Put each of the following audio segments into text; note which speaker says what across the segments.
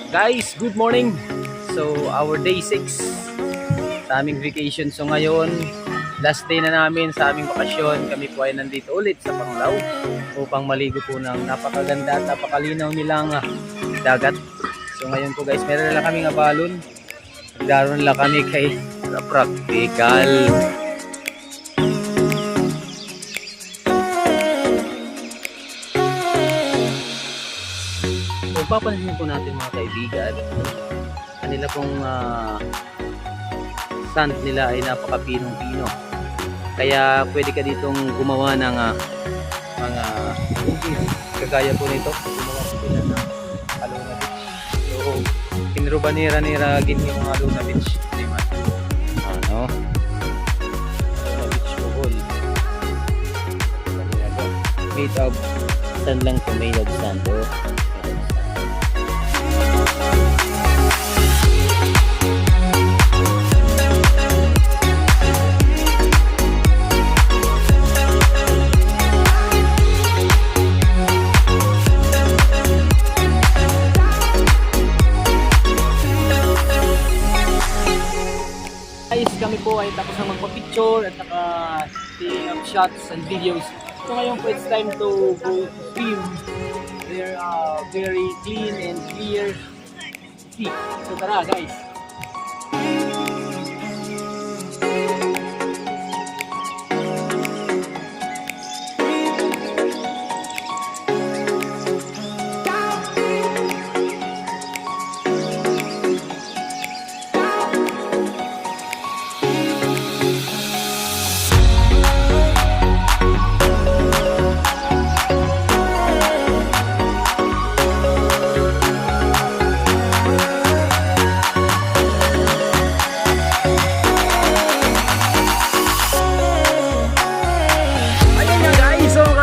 Speaker 1: Guys, good morning. So, our day 6 sa aming vacation. So, ngayon, last day na namin sa aming bakasyon. Kami po ay nandito ulit sa Panglao upang maligo po ng napakaganda at napakalinaw nilang dagat. So, ngayon po guys, meron na lang kaming abalon. Nagdaroon lang kami kay practical. So, papansin po natin mga kaibigan, kanila pong sand nila ay napakapinong-pino. Kaya pwede ka ditong gumawa ng mga kagaya po nito. Gumawa sila ng Alona Beach. So, kinrubanira-niragin yung Alona Beach. Ano? Alona Beach Bohol. Made of sand lang to, made of sand. Guys, kami po ay tapos na magpa-picture at naka-taking of shots and videos. So ngayon po it's time to go to swim. They're very clean and clear sea. So tara guys.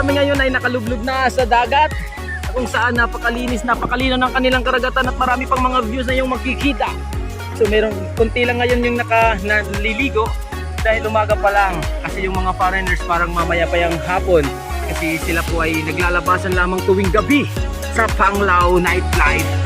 Speaker 1: Ngayon ay nakalublog na sa dagat kung saan napakalinis, napakalino ng kanilang karagatan at marami pang mga views na yung makikita. So meron konti lang ngayon yung naliligo dahil umaga pa lang, kasi yung mga foreigners parang mamaya pa yung hapon kasi sila po ay naglalabasan lamang tuwing gabi sa Panglao nightlife.